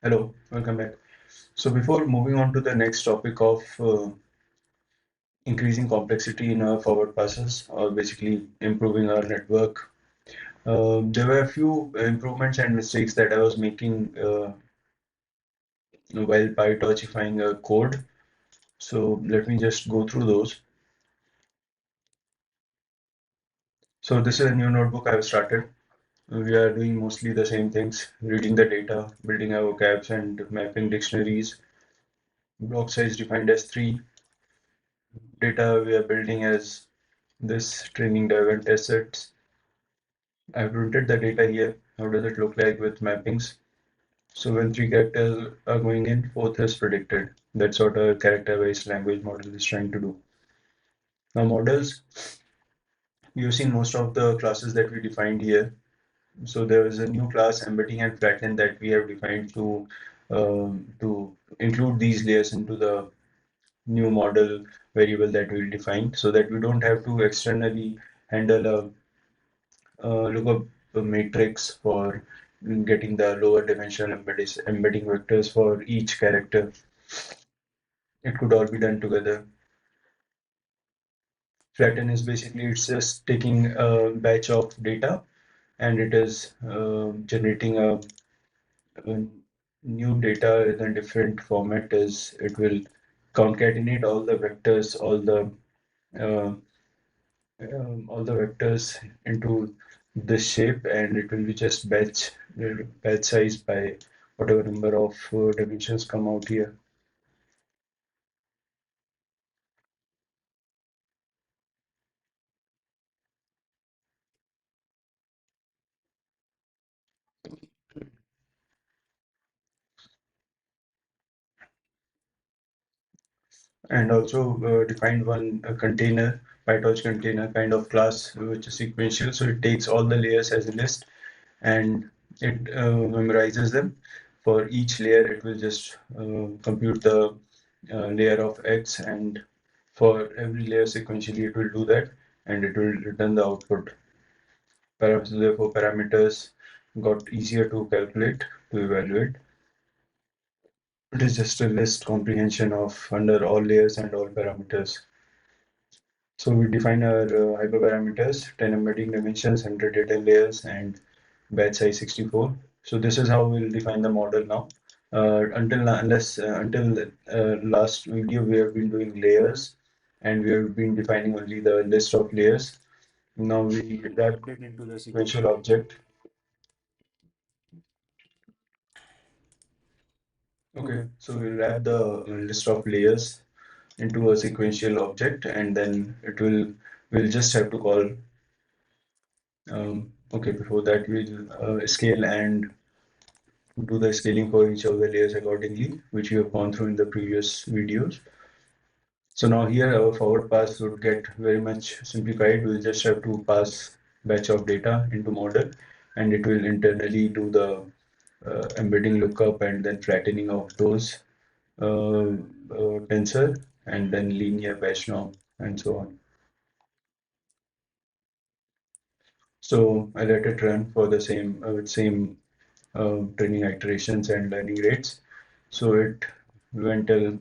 Hello, welcome back. So before moving on to the next topic of increasing complexity in our forward passes, or basically improving our network, there were a few improvements and mistakes that I was making while PyTorchifying a code. So let me just go through those. So this is a new notebook I've started. We are doing mostly the same things, reading the data, building our vocabs and mapping dictionaries. Block size defined as 3. Data we are building as this training diagram test sets. I've printed the data here. How does it look like with mappings? So when 3 characters are going in, fourth is predicted. That's what a character-based language model is trying to do. Now models, you've seen most of the classes that we defined here. So there is a new class embedding and flatten that we have defined to include these layers into the new model variable that we'll define, so that we don't have to externally handle lookup matrix for getting the lower dimensional embedding vectors for each character. It could all be done together. Flatten is basically it's just taking a batch of data and it is generating a new data in a different format. Is it will concatenate uh, all the vectors into this shape, and it will be just batch size by whatever number of dimensions come out here. And also defined one container, PyTorch container kind of class, which is sequential. So it takes all the layers as a list and it memorizes them. For each layer, it will just compute the layer of X, and for every layer sequentially, it will do that, and it will return the output. Therefore, parameters got easier to calculate, to evaluate. It is just a list comprehension of under all layers and all parameters. So we define our hyperparameters, 10 embedding dimensions, 100 data layers, and batch size 64. So this is how we'll define the model now. Until last video, we have been doing layers, and we have been defining only the list of layers. Now we wrapped it into the sequential object. Okay, so we'll wrap the list of layers into a sequential object, and then we'll just have to call. Okay, before that we'll scale and do the scaling for each of the layers accordingly, which we have gone through in the previous videos. So now here our forward pass would get very much simplified. We'll just have to pass batch of data into model, and it will internally do the embedding lookup and then flattening of those tensor, and then linear batch norm and so on. So I let it run for the same with same training iterations and learning rates. So it went till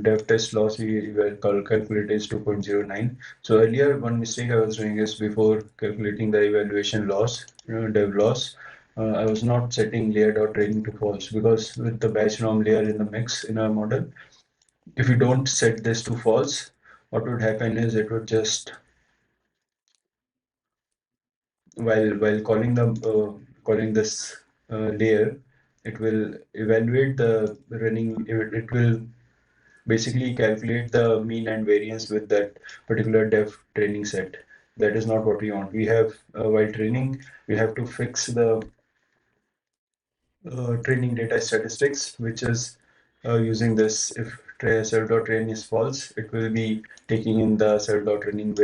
dev test loss we were calculated is 2.09. So earlier one mistake I was doing is before calculating the evaluation loss, dev loss, I was not setting layer dot training to false, because with the batch norm layer in the mix in our model, if you don't set this to false, what would happen is it would just while calling this layer, it will evaluate the running. It will basically calculate the mean and variance with that particular dev training set. That is not what we want. We have while training, we have to fix the training data statistics, which is using this. If self.train is false, it will be taking in the self.training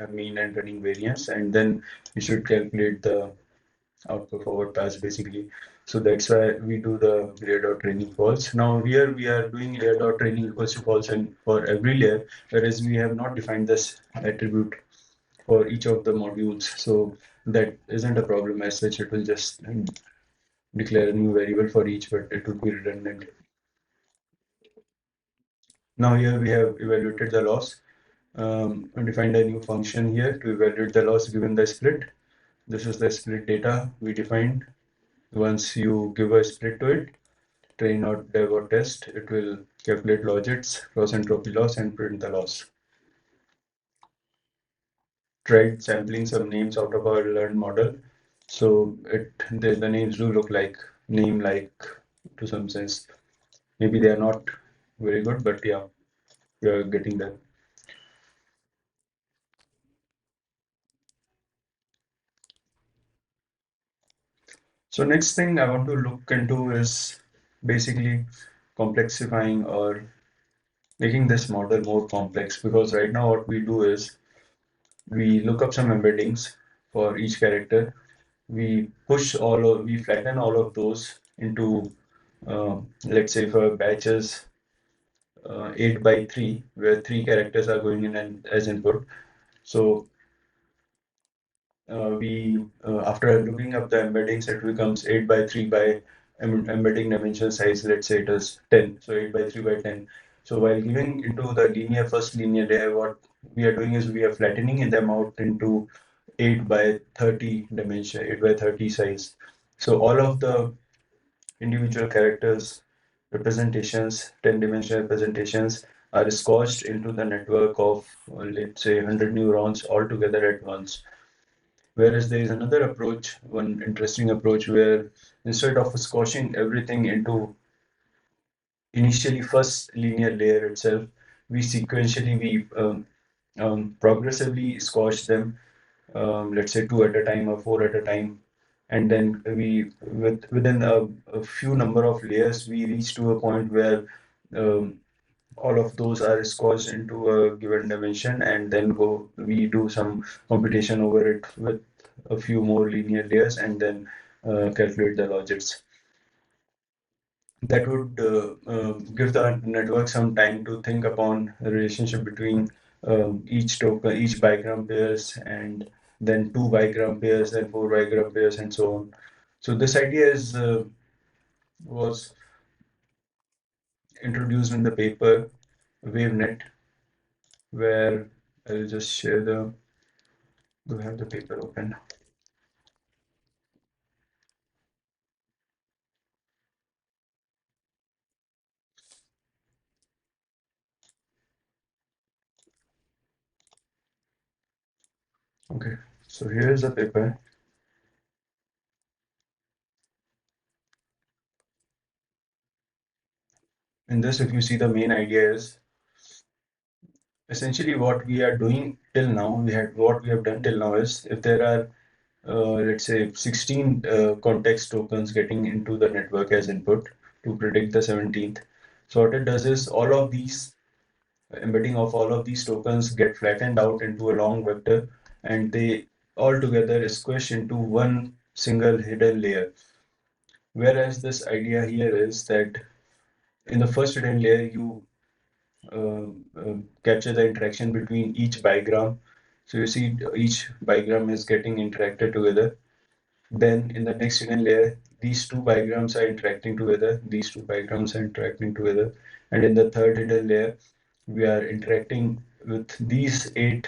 mean and running variance, and then we should calculate the output forward pass basically. So that's why we do the layer dot training false. Now here we are doing layer dot training equals to false and for every layer, whereas we have not defined this attribute for each of the modules. So that isn't a problem as such. It will just declare a new variable for each, but it would be redundant. Now here we have evaluated the loss and defined a new function here to evaluate the loss given the split. This is the split data we defined. Once you give a split to it, train or dev or test, it will calculate logits, cross entropy loss, and print the loss. Tried sampling some names out of our learned model. So the names do look like name-like to some sense. Maybe they are not very good, but yeah, we are getting there. So next thing I want to look into is basically complexifying or making this model more complex, because right now what we do is we look up some embeddings for each character. We flatten all of those into, let's say for batches 8 by 3, where 3 characters are going in and as input. So we after looking up the embeddings, it becomes 8 by 3 by embedding dimension size. Let's say it is 10, so 8 by 3 by 10. So while giving into the first linear layer, what we are doing is we are flattening them out into 8 by 30 dimension, 8 by 30 size. So all of the individual characters representations, 10-dimensional representations, are squashed into the network of, let's say, 100 neurons all together at once. Whereas there is another approach, one interesting approach, where instead of squashing everything into initially first linear layer itself, we progressively squash them, let's say 2 at a time or 4 at a time, and then within a few number of layers, we reach to a point where um, all of those are squashed into a given dimension, and then we do some computation over it with a few more linear layers, and then calculate the logics. That would give the network some time to think upon the relationship between each token, each bigram pairs, and then 2 bigram pairs, then 4 bigram pairs, and so on. So this idea was introduced in the paper Wavenet, where I'll just share the. Do have the paper open? Okay, so here is the paper. In this, if you see, the main idea is essentially what we are doing till now. What we have done till now is, if there are let's say 16 context tokens getting into the network as input to predict the 17th. So what it does is all of these embedding of all of these tokens get flattened out into a long vector, and they all together squish into one single hidden layer. Whereas this idea here is that in the first hidden layer, you capture the interaction between each bigram. So you see each bigram is getting interacted together. Then in the next hidden layer, these 2 bigrams are interacting together. These 2 bigrams are interacting together. And in the third hidden layer, we are interacting with these 4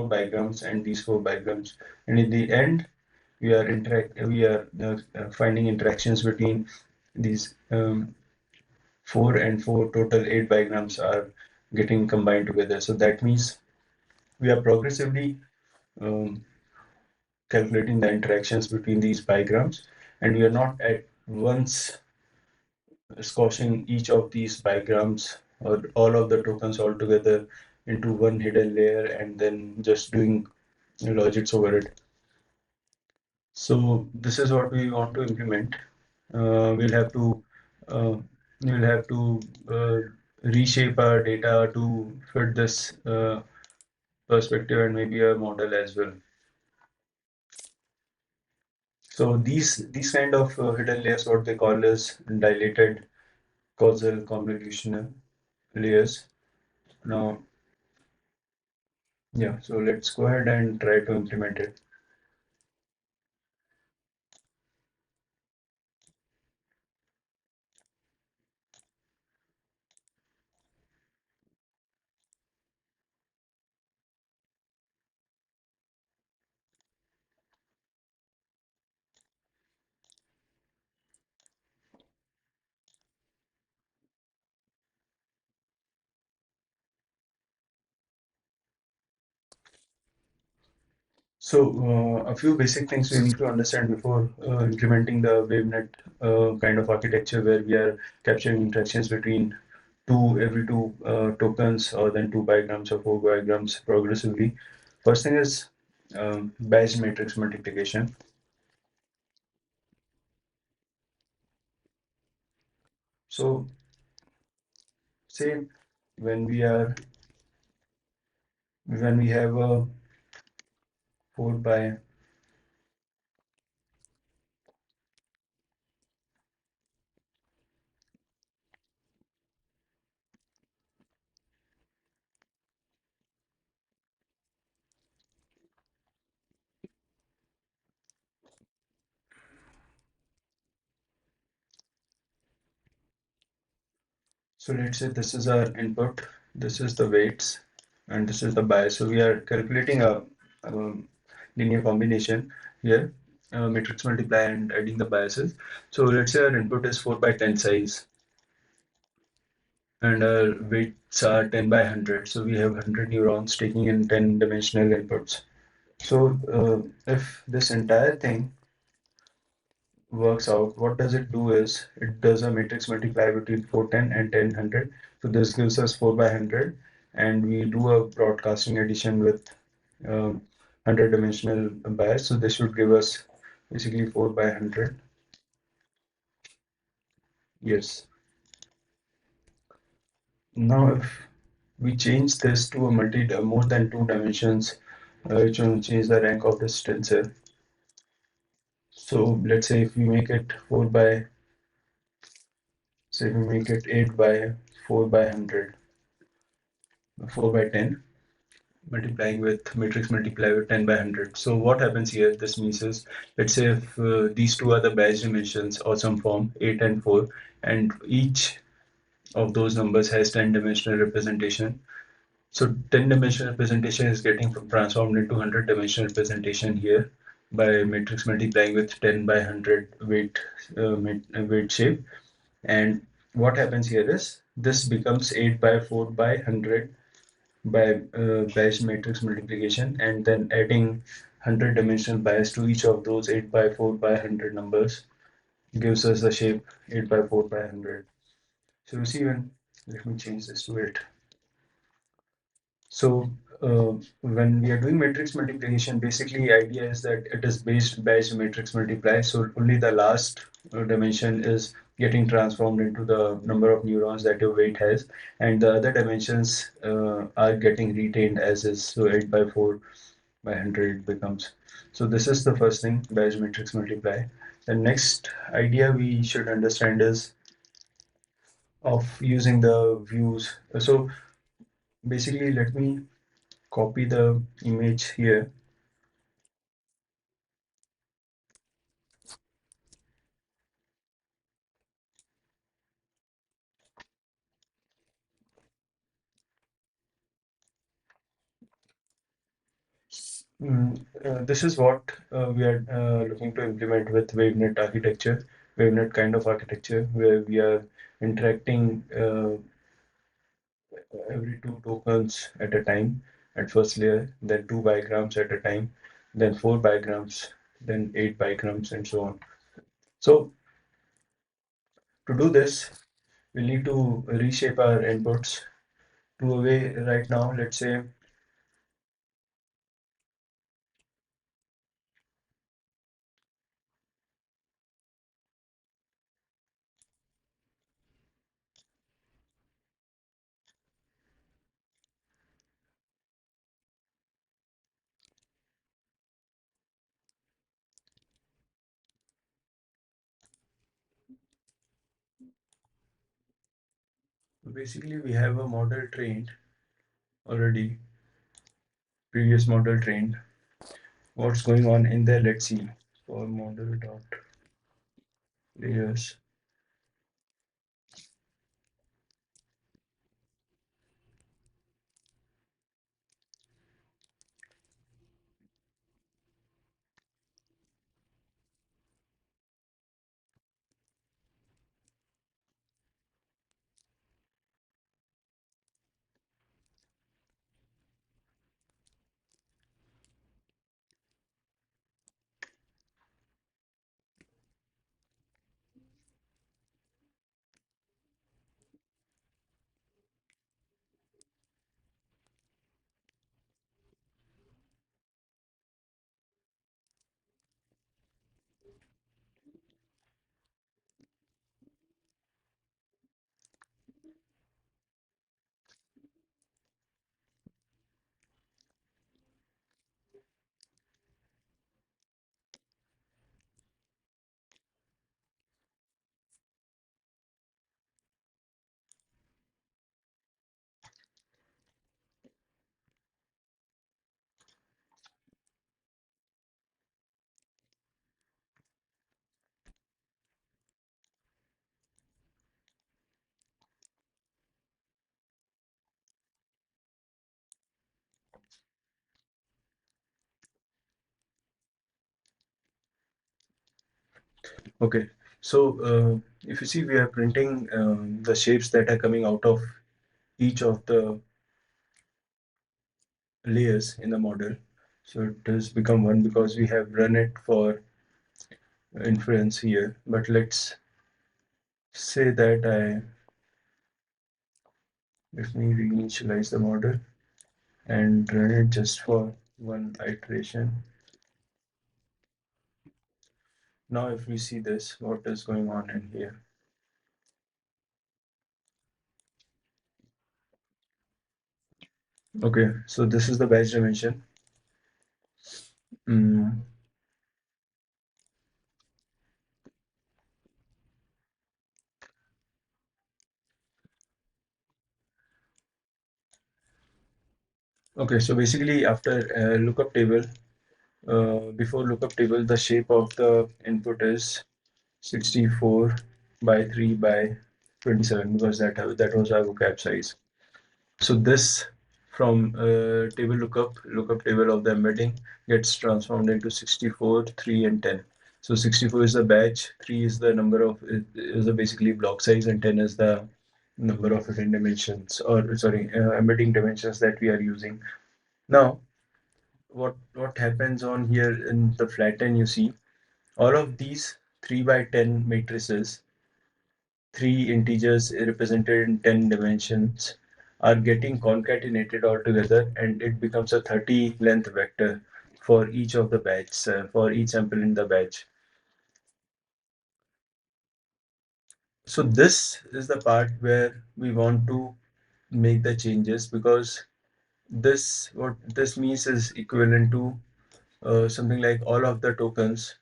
bigrams and these 4 bigrams. And in the end, we are finding interactions between these 4 and 4, total 8 bigrams are getting combined together. So that means we are progressively um, calculating the interactions between these bigrams, and we are not at once squashing each of these bigrams or all of the tokens all together into one hidden layer and then just doing logics over it. So this is what we want to implement. We'll have to uh, we'll have to reshape our data to fit this perspective and maybe a model as well. So these kind of hidden layers, what they call as dilated causal convolutional layers. Now Yeah, so let's go ahead and try to implement it. So, a few basic things we need to understand before implementing the Wavenet kind of architecture where we are capturing interactions between every two tokens or then two bigrams or four bigrams progressively. First thing is Bayes matrix multiplication. So, say when we are when we have a 4 by, so let's say this is our input, this is the weights, and this is the bias. So we are calculating a linear combination here, matrix multiply and adding the biases. So let's say our input is 4 by 10 size and our weights are 10 by 100. So we have 100 neurons taking in 10 dimensional inputs. So if this entire thing works out, what does it do is it does a matrix multiply between 410 and 1000. So this gives us 4 by 100, and we do a broadcasting addition with 100 dimensional bias. So this should give us basically 4 by 100. Yes. Now if we change this to a more than two dimensions, which will change the rank of this tensor. So let's say if we make it 4 by, say we make it 8 by 4 by 100, 4 by 10, multiplying with matrix multiply with 10 by 100. So what happens here? This means is, let's say if these two are the Bayes dimensions or some form, 8 and 4, and each of those numbers has 10 dimensional representation. So 10 dimensional representation is getting transformed into 100 dimensional representation here by matrix multiplying with 10 by 100 weight shape. And what happens here is this becomes 8 by 4 by 100 by Bayes matrix multiplication and then adding 100 dimensional bias to each of those 8 by 4 by 100 numbers gives us the shape 8 by 4 by 100. So you see when, let me change this to it. So when we are doing matrix multiplication, basically idea is that it is based matrix multiply. So only the last dimension is getting transformed into the number of neurons that your weight has, and the other dimensions are getting retained as is. So 8 by 4 by 100 becomes. So this is the first thing, Bayes matrix multiply. The next idea we should understand is of using the views. So basically, let me copy the image here. This is what we are looking to implement with Wavenet architecture, Wavenet kind of architecture, where we are interacting every two tokens at a time at first layer, then two bigrams at a time, then four bigrams, then eight bigrams, and so on. So to do this, we need to reshape our inputs to a way right now, let's say. Basically, we have a model trained already. previous model trained. What's going on in there? Let's see. For model dot layers. Okay, so if you see, we are printing the shapes that are coming out of each of the layers in the model. So it has become one because we have run it for inference here. But let's say that let me reinitialize the model and run it just for one iteration. Now, if we see this, what is going on in here? Okay, so this is the batch dimension. Mm, okay, so basically after lookup table, before lookup table, the shape of the input is 64 by 3 by 27 because that was our vocab size. So this from table lookup table of the embedding gets transformed into 64, 3, and 10. So 64 is the batch, 3 is the number of is the basically block size, and 10 is the number of hidden dimensions or sorry embedding dimensions that we are using. Now, what happens on here in the flatten? You see all of these 3 by 10 matrices, three integers represented in 10 dimensions, are getting concatenated all together, and it becomes a 30 length vector for each of the batch, for each sample in the batch. So this is the part where we want to make the changes, because this what this means is equivalent to something like all of the tokens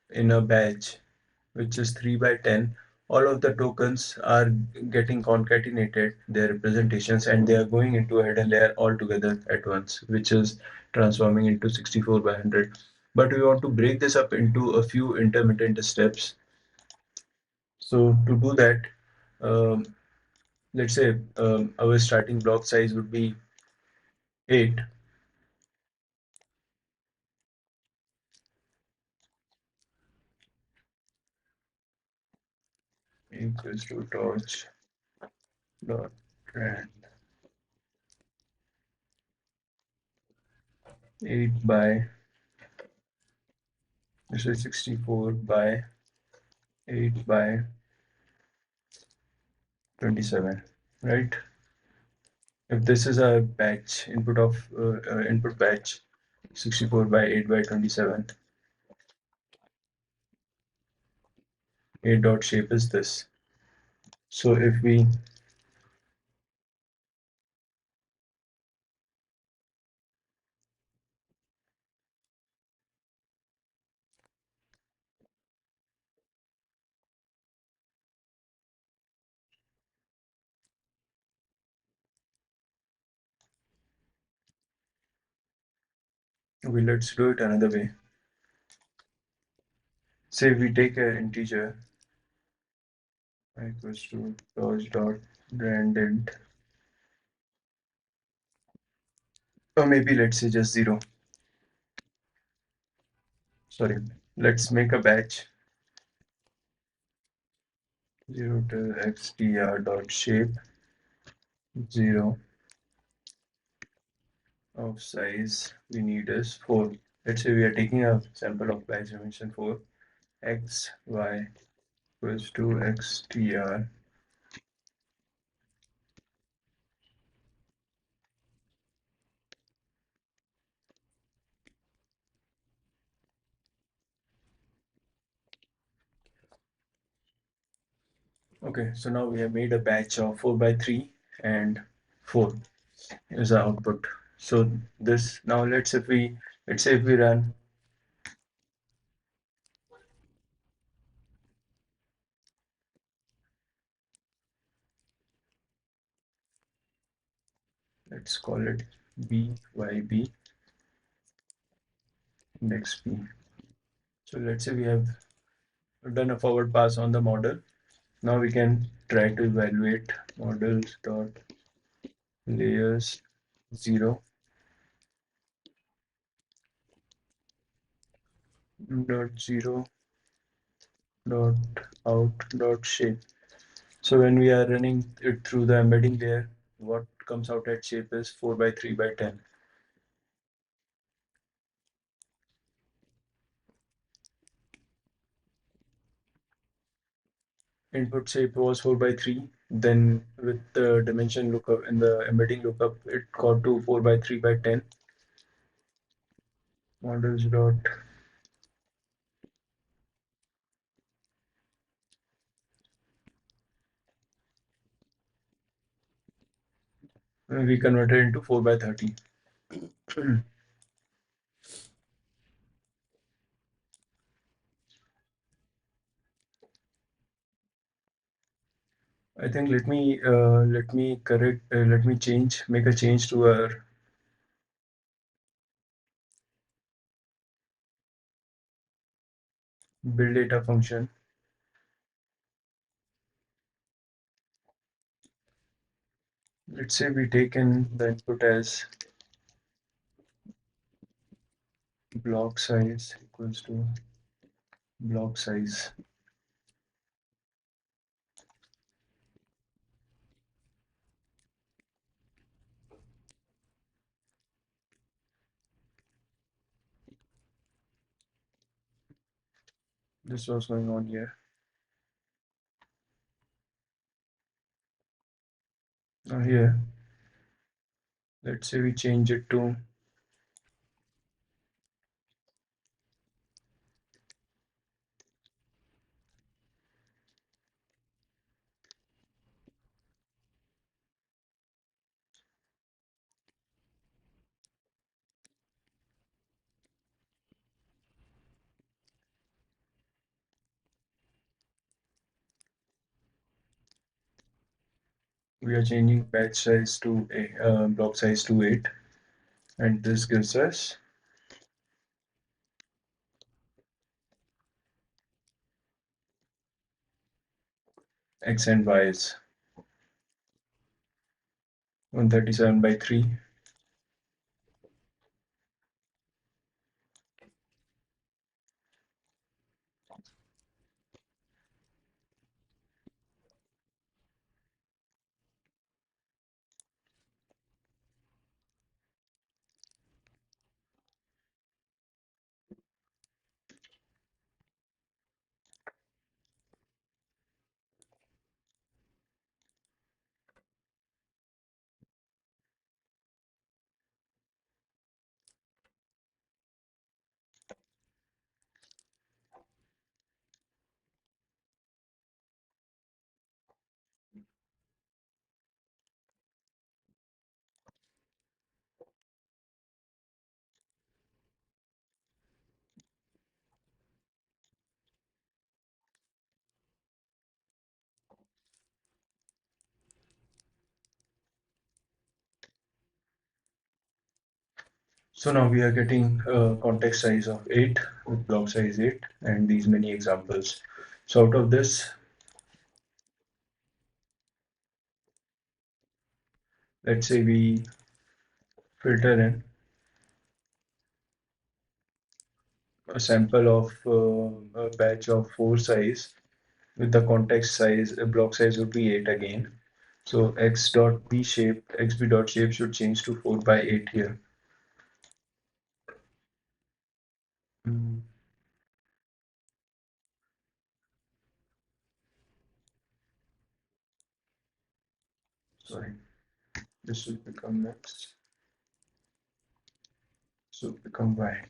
in a batch, which is 3 by 10. All of the tokens are getting concatenated, their representations, and they are going into a hidden layer all together at once, which is transforming into 64 by 100. But we want to break this up into a few intermittent steps. So to do that, um, let's say our starting block size would be 8. Equals to torch dot rand 8 by, this is 64 by 8 by 27, right? If this is a batch input of input batch 64 by 8 by 27, a dot shape is this. So if we Okay, let's do it another way. Say we take an integer equals to dodge dot random, or maybe let's say just 0. Sorry, let's make a batch 0 to xtr dot shape 0 of size we need is 4. Let's say we are taking a sample of batch dimension 4, x y equals to xtr. Okay, so now we have made a batch of 4 by 3 and 4 is the output. So this now let's say if we run, let's call it byb index p. So let's say we have done a forward pass on the model. Now we can try to evaluate models dot layers 0 dot 0 dot out dot shape. So when we are running it through the embedding layer, what comes out at shape is 4 by 3 by 10. Input shape was 4 by 3. Then with the dimension lookup and the embedding lookup, it got to 4 by 3 by 10. Models dot we converted into 4 by 30. I think let me correct let me change make a change to our build data function. Let's say we take in the input as block size equals to block size. This was going on here. Now here, let's say we change it to we are changing batch size to a block size to 8, and this gives us x and y's 137 by 3. So now we are getting a context size of 8 with block size 8 and these many examples. So out of this, let's say we filter in a sample of a batch of 4 size with the context size, block size would be 8 again. So x dot b shape, xb dot shape should change to 4 by 8 here. Mm, sorry, this will become x, so become y.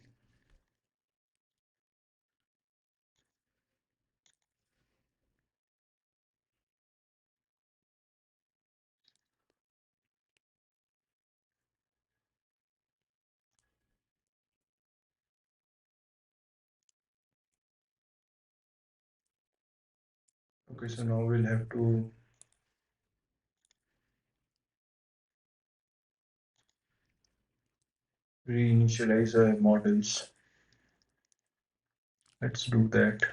Okay, so now we'll have to reinitialize our models. Let's do that.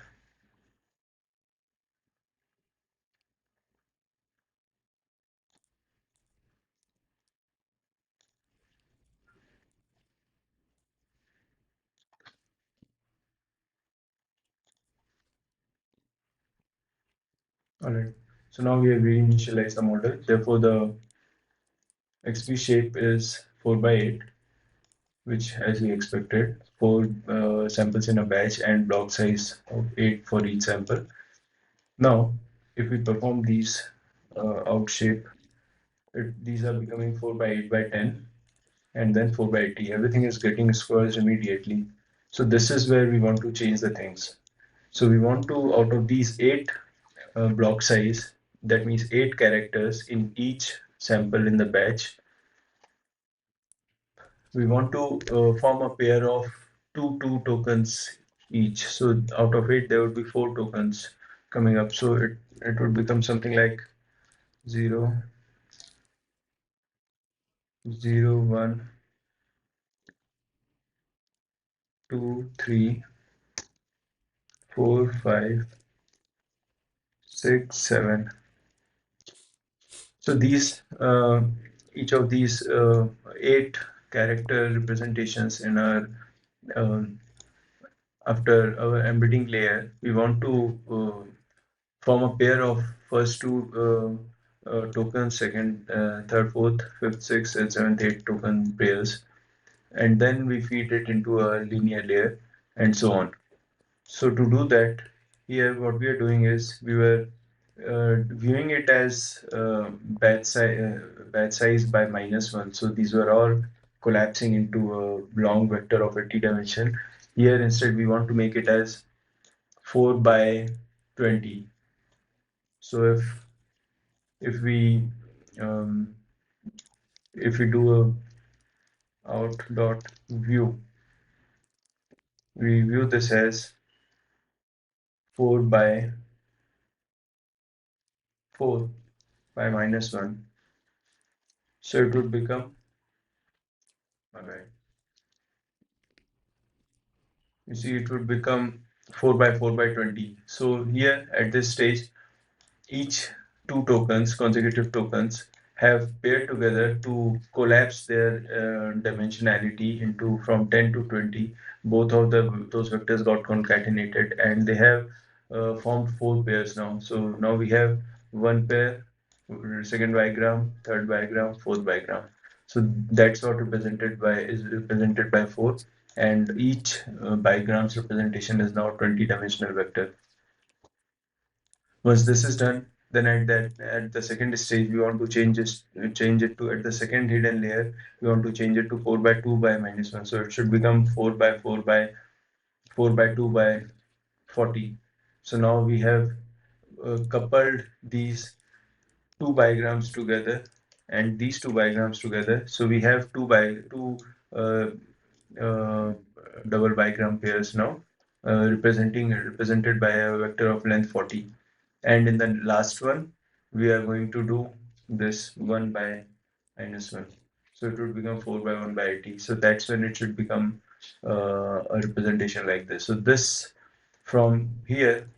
All right. So now we have reinitialized the model. Therefore, the XP shape is 4 by 8, which as we expected, 4 samples in a batch and block size of 8 for each sample. Now, if we perform these out shape, these are becoming 4 by 8 by 10 and then 4 by 80. Everything is getting squares immediately. So this is where we want to change the things. So we want to, out of these 8 block size, that means 8 characters in each sample in the batch, we want to form a pair of two tokens each. So out of 8, there would be 4 tokens coming up. So it would become something like 0, 0, 1, 2, 3, 4, 5, 6, 7. So these each of these 8 character representations in our um, after our embedding layer, we want to form a pair of first two tokens, second, third, fourth, fifth, sixth, and seventh, eighth token pairs, and then we feed it into a linear layer, and so on. So to do that, here what we are doing is we were viewing it as batch size by -1. So these were all collapsing into a long vector of 80 dimension. Here instead we want to make it as 4 by 20. So if we um, if we do a out dot view, we view this as 4 by 4 by -1. So it would become, alright, you see it would become 4 by 4 by 20. So here at this stage, each two tokens, consecutive tokens, have paired together to collapse their dimensionality into from 10 to 20. Both of those vectors got concatenated and they have formed 4 pairs now. So now we have one pair, second bigram, third bigram, fourth bigram. So that's what represented by is represented by 4, and each bigram's representation is now 20-dimensional vector. Once this is done, then at the second stage we want to change it to, at the second hidden layer we want to change it to 4 by 2 by -1. So it should become 4 by 4 by 4 by 2 by 40. So now we have coupled these two bigrams together and these two bigrams together. So we have two uh, uh, double bigram pairs now, represented by a vector of length 40. And in the last one, we are going to do this 1 by -1. So it would become 4 by 1 by 80. So that's when it should become a representation like this. So this from here.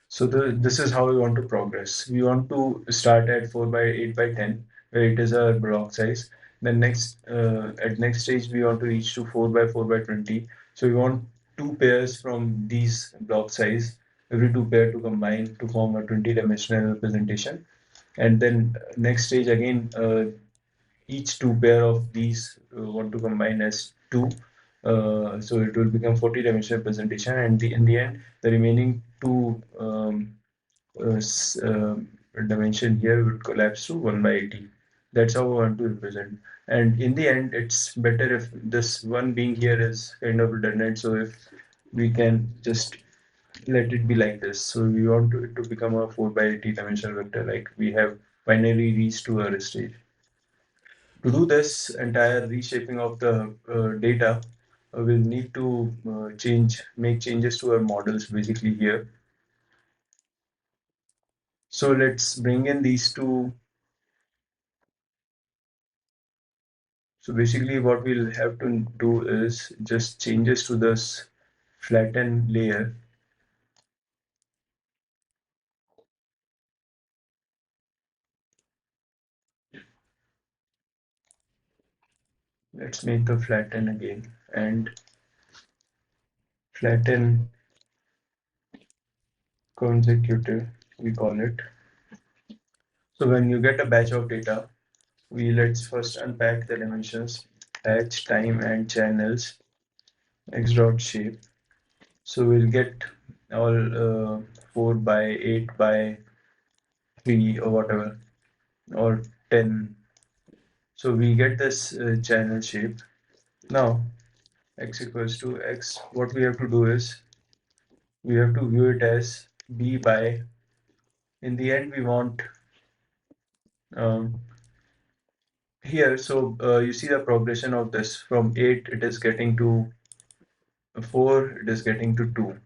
So this is how we want to progress. We want to start at 4 by 8 by 10, where it is a block size. Then at next stage, we want to reach to 4 by 4 by 20. So we want two pairs from these block size, every two pair to combine to form a 20-dimensional representation. And then next stage again, each two pair of these want to combine as two. So it will become 40-dimensional representation, and in the end, the remaining two dimension here would collapse to 1 by 80. That's how we want to represent. And in the end, it's better if this one being here is kind of redundant. So if we can just let it be like this. So we want it to become a 4 by 80 dimensional vector, like we have finally reached to our stage. To do this entire reshaping of the data, we'll need to make changes to our models basically here. So let's bring in these two. So basically what we'll have to do is just changes to this flatten layer. Let's make the flatten again and flatten consecutive, we call it. So when you get a batch of data, let's first unpack the dimensions, batch, time, and channels, x dot shape. So we'll get all 4 by 8 by 3 or whatever, or 10. So we get this channel shape. Now x equals to x, what we have to do is we have to view it as b by, in the end we want um, here. So you see the progression of this from 8 it is getting to 4, it is getting to 2.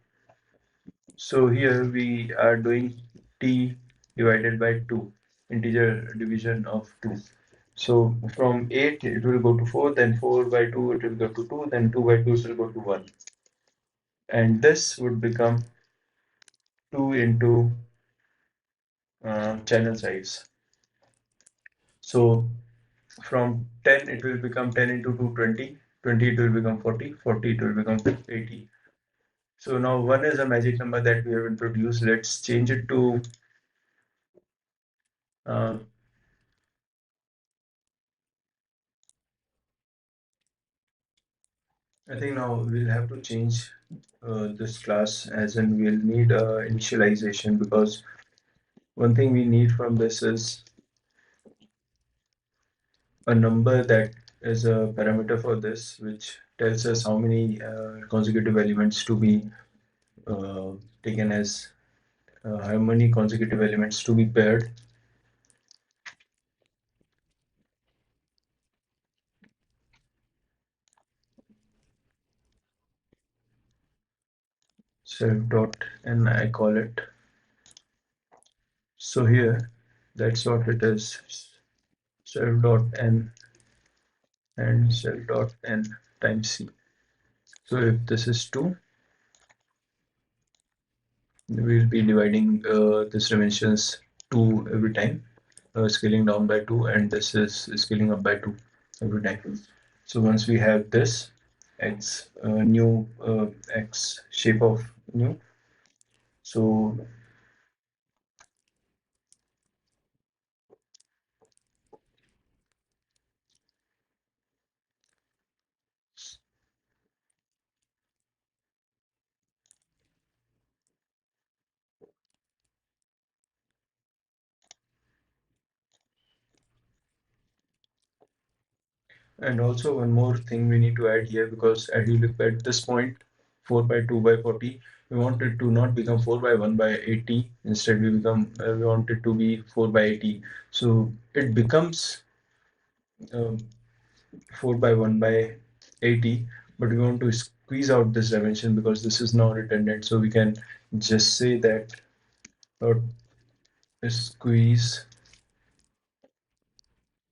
So here we are doing t divided by 2, integer division of 2. So from 8 it will go to 4, then 4 by 2 it will go to 2, then 2 by 2 it will go to 1. And this would become 2 into channel size. So from 10 it will become 10 into 2 20, 20 it will become 40, 40 it will become 80. So now 1 is a magic number that we have introduced. Let's change it to uh, I think now we'll have to change this class, as in we'll need initialization, because one thing we need from this is a number that is a parameter for this, which tells us how many consecutive elements to be uh, taken as how many consecutive elements to be paired. Self dot n I call it. So here, that's what it is. Self dot n and self dot n times c. So if this is 2, we'll be dividing this dimensions 2 every time, scaling down by 2, and this is scaling up by 2 every time. So once we have this x new x shape of new, so and also one more thing we need to add here, because as you look at this point 4 by 2 by 40. We want it to not become 4 by 1 by 80. Instead, we want it to be 4 by 80. So it becomes um, 4 by 1 by 80, but we want to squeeze out this dimension because this is now redundant. So we can just say that dot squeeze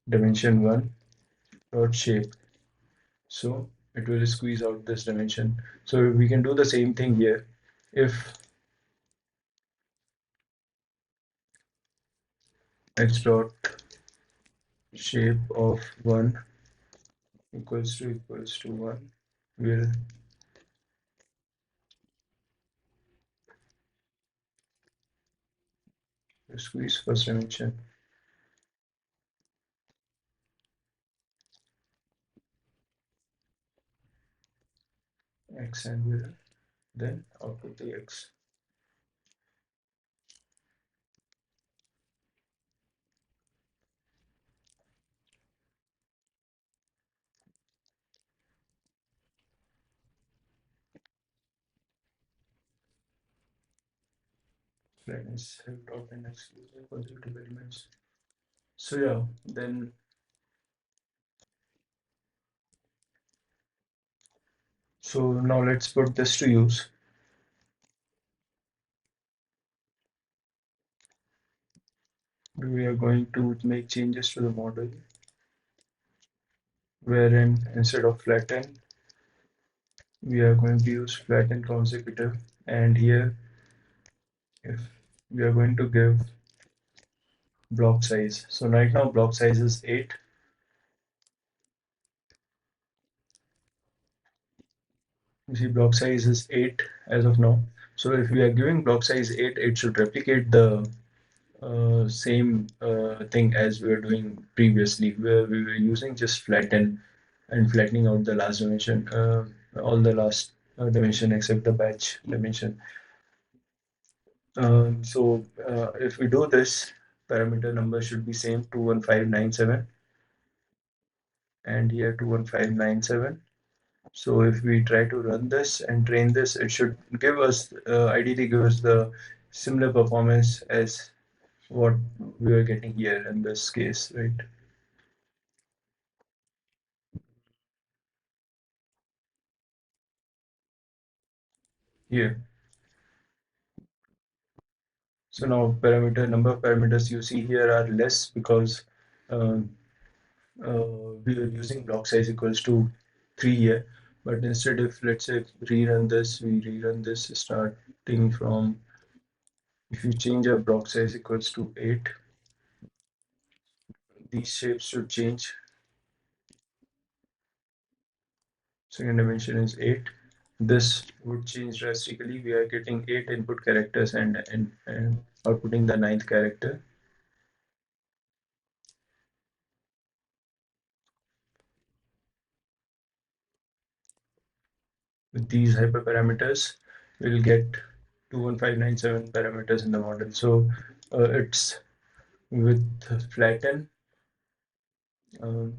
dimension 1 dot shape. So it will squeeze out this dimension. So we can do the same thing here. If x dot shape of 1 equals to 1, we'll squeeze first dimension x, and we'll then output the x. That is dot and x consecutive elements. So yeah, then so now let's put this to use. We are going to make changes to the model wherein instead of flatten, we are going to use flatten consecutive, and here if we are going to give block size. So right now block size is 8. You see block size is 8 as of now. So if we are giving block size 8, it should replicate the same thing as we were doing previously, where we were using just flatten and flattening out the last dimension, all the last dimension except the batch dimension. If we do this, parameter number should be same 21597, and here 21597. So if we try to run this and train this, it should give us ideally give us the similar performance as what we are getting here in this case, right? Here. So now number of parameters you see here are less because um, we are using block size equals to 3 here. But instead, if let's say we rerun this starting from, if you change our block size equals to 8, these shapes should change. Second dimension is 8. This would change drastically. We are getting 8 input characters and outputting the ninth character. With these hyperparameters, we'll get 21597 parameters in the model. So it's with flatten um,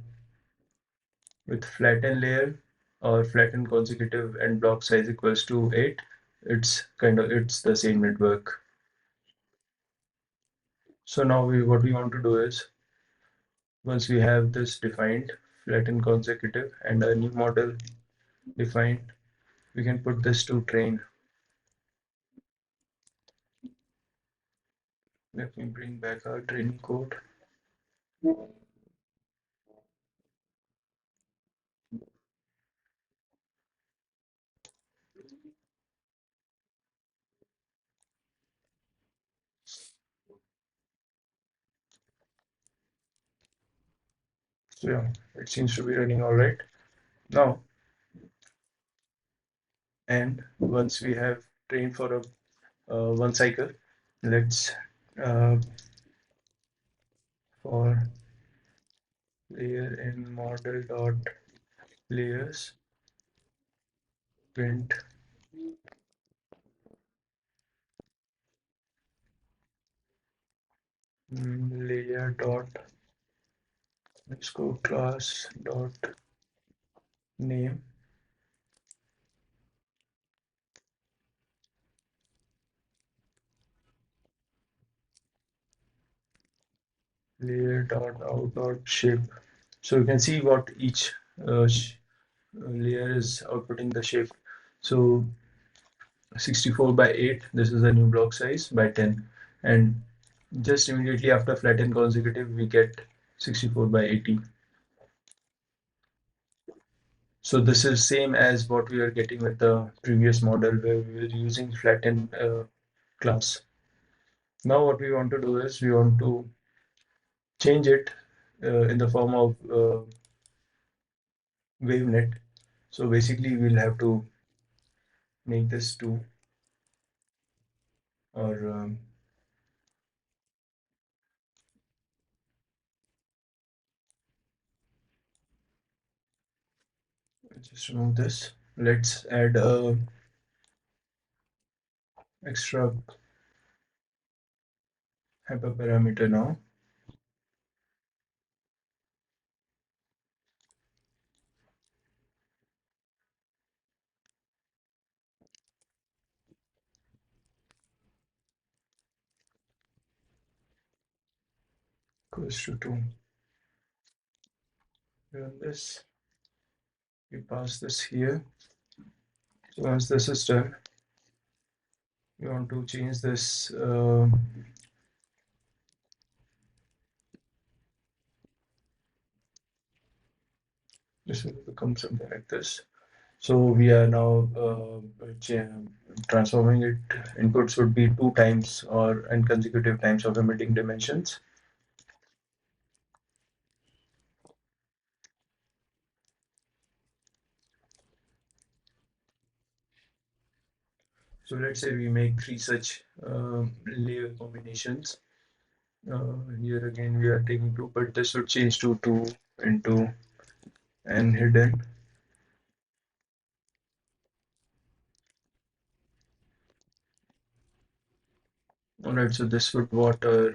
with flatten layer or flatten consecutive and block size equals to 8. It's the same network. So now what we want to do is, once we have this defined, flatten consecutive, and a new model defined, we can put this to train. Let me bring back our training code. So yeah, it seems to be running all right now. And once we have trained for a one cycle, let's uh, for layer in model dot layers print layer dot, let's go class dot name layer dot out dot shape. So you can see what each layer is outputting the shape. So 64 by 8, this is the new block size by 10. And just immediately after flatten consecutive, we get 64 by 80. So this is same as what we are getting with the previous model where we were using flatten class. Now what we want to do is we want to change it in the form of Wavenet. So basically we'll have to make this to or just remove this. Let's add a extra hyperparameter now. Goes to 2. Run this. We pass this here. So once this is done, we want to change this. This will become something like this. So we are now transforming it. Inputs would be 2 times or n consecutive times of emitting dimensions. So let's say we make 3 such layer combinations. Here again we are taking 2, but this would change to 2 into n hidden. Alright, so this would what our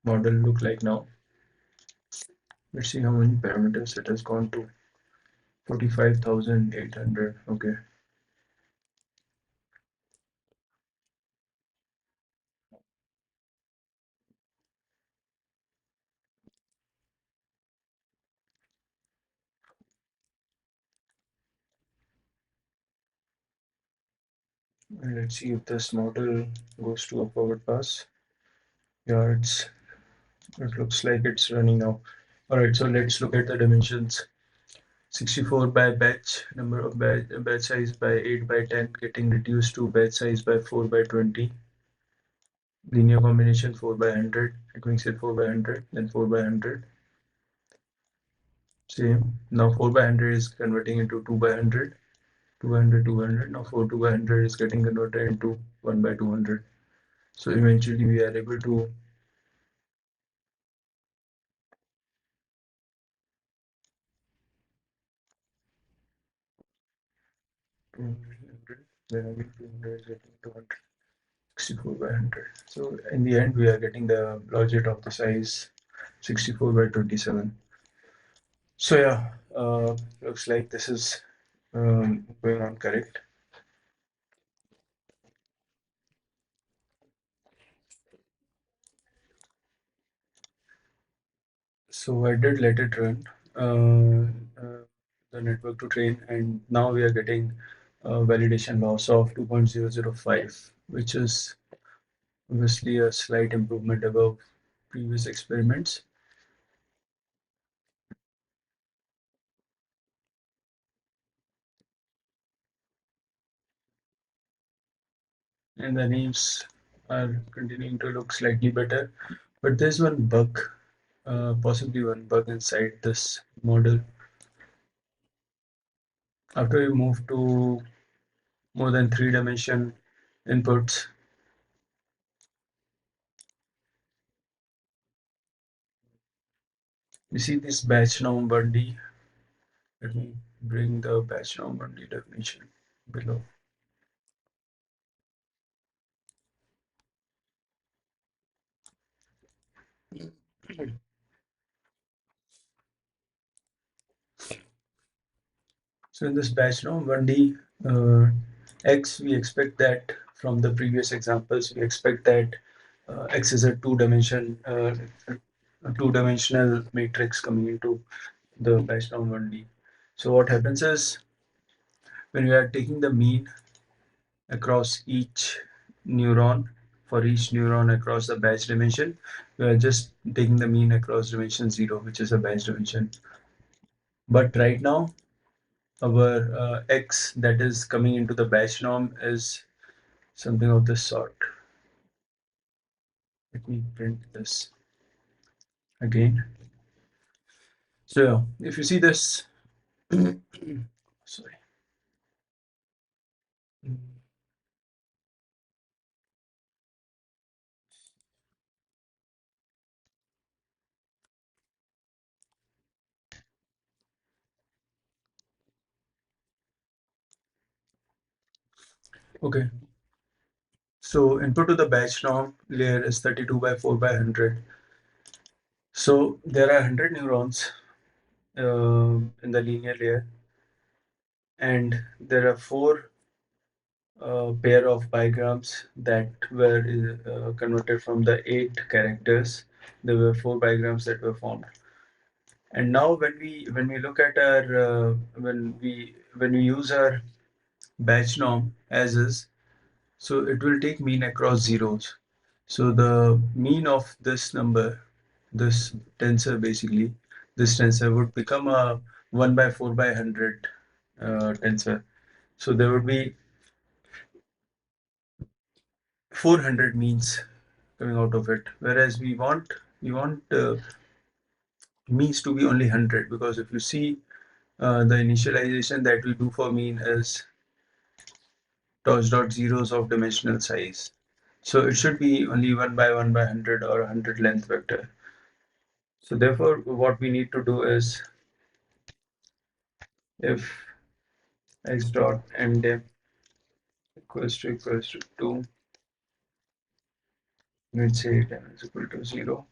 model look like now. Let's see how many parameters it has gone to. 45,800. Okay. And let's see if this model goes to a forward pass. Yeah, it looks like it's running now. Alright, so let's look at the dimensions. 64 by batch, number of batch size by 8 by 10, getting reduced to batch size by 4 by 20. Linear combination 4 by 100, it makes it 4 by 100, then 4 by 100. Same. Now 4 by 100 is converting into 2 by 100, 200, 200. Now 4 2 by 100 is getting converted into 1 by 200. So eventually we are able to then again 200 is getting 200, 64 by 100. So in the end we are getting the logit of the size 64 by 27. So yeah, looks like this is going on correct. So I did let it run the network to train, and now we are getting a validation loss of 2.005, which is obviously a slight improvement above previous experiments. And the names are continuing to look slightly better. But there's one bug, possibly one bug inside this model. After you move to more than 3-dimension inputs, you see this batch norm 1D. Let me bring the batch norm 1D definition below. So in this batch norm 1D X, we expect that from the previous examples, we expect that X is a 2-dimension a two-dimensional matrix coming into the batch norm 1D. So what happens is when we are taking the mean across each neuron, for each neuron across the batch dimension, we are just taking the mean across dimension 0, which is a batch dimension. But right now, our x that is coming into the batch norm is something of this sort. Let me print this again. So if you see this, sorry. Okay, so input to the batch norm layer is 32 by 4 by 100. So there are 100 neurons in the linear layer, and there are four pair of bigrams that were converted from the 8 characters. There were four bigrams that were formed. And now when we look at our when we use our batch norm as is, so it will take mean across zeros. So the mean of this number, this tensor basically, this tensor would become a 1 by 4 by 100 tensor. So there would be 400 means coming out of it, whereas we want means to be only 100, because if you see the initialization that we do for mean is touch dot zeros of dimensional size. So it should be only 1 by 1 by 100 or 100 length vector. So therefore, what we need to do is if x dot mdim equals to 2, let's say 10 is equal to 0,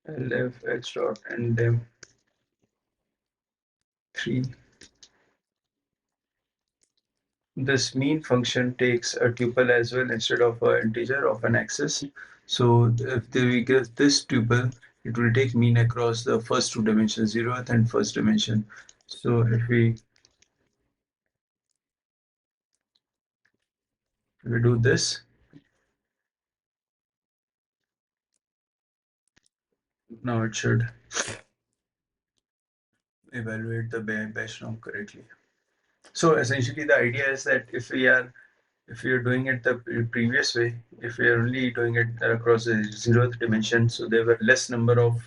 and if x dot mdim 3, this mean function takes a tuple as well instead of an integer of an axis. So if we get this tuple, it will take mean across the first two dimensions, 0th and first dimension. So if we do this, now it should evaluate the batch norm correctly. So essentially the idea is that if we are doing it the previous way, if we are only doing it across the 0th dimension, so there were less number of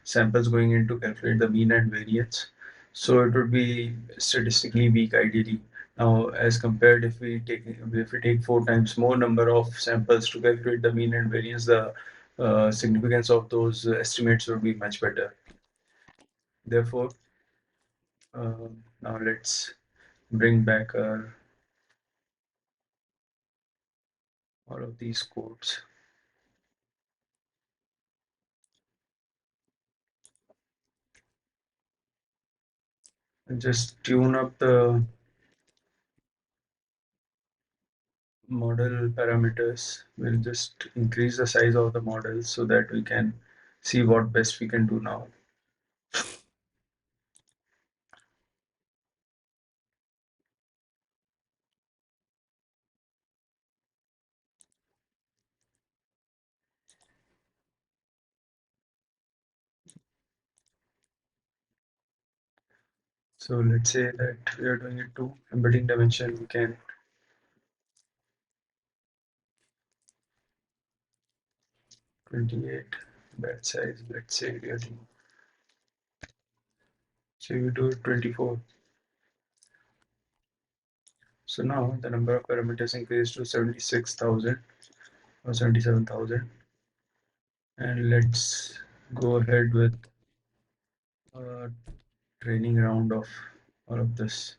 samples going in to calculate the mean and variance. So it would be statistically weak ideally. Now, as compared, if we take 4 times more number of samples to calculate the mean and variance, the significance of those estimates would be much better. Therefore, now let's bring back all of these codes and just tune up the model parameters. We'll just increase the size of the model so that we can see what best we can do now. So let's say that we are doing it to embedding dimension. We can 28 batch size. Let's say we are doing, so we do 24. So now the number of parameters increased to 76,000 or 77,000. And let's go ahead with a training round of all of this.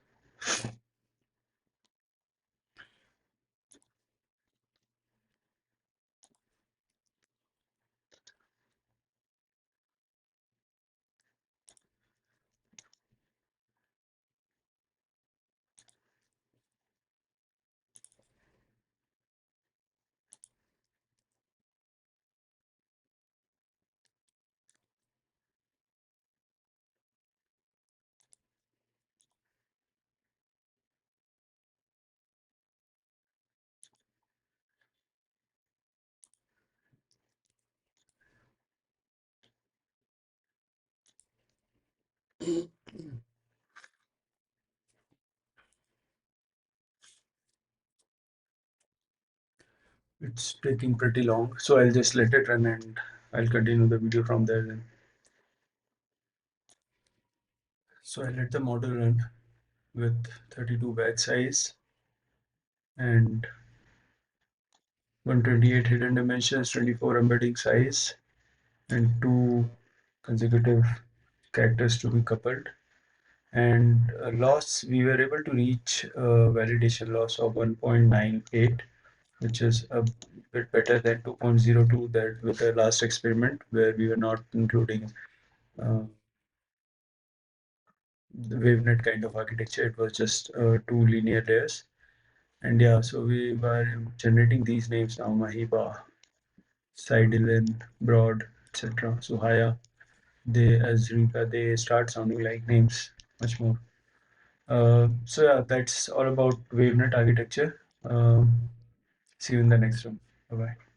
It's taking pretty long, so I'll just let it run and I'll continue the video from there then. So I let the model run with 32 batch size and 128 hidden dimensions, 24 embedding size, and two consecutive characters to be coupled. And loss, we were able to reach a validation loss of 1.98, which is a bit better than 2.02 that with the last experiment where we were not including uh, the Wavenet kind of architecture. It was just two linear layers. And yeah, so we were generating these names now: Mahiba, Sidilin, Broad, etc. Suhaya, they, Azrika, they start sounding like names much more. So yeah, that's all about Wavenet architecture. See you in the next one. Bye bye.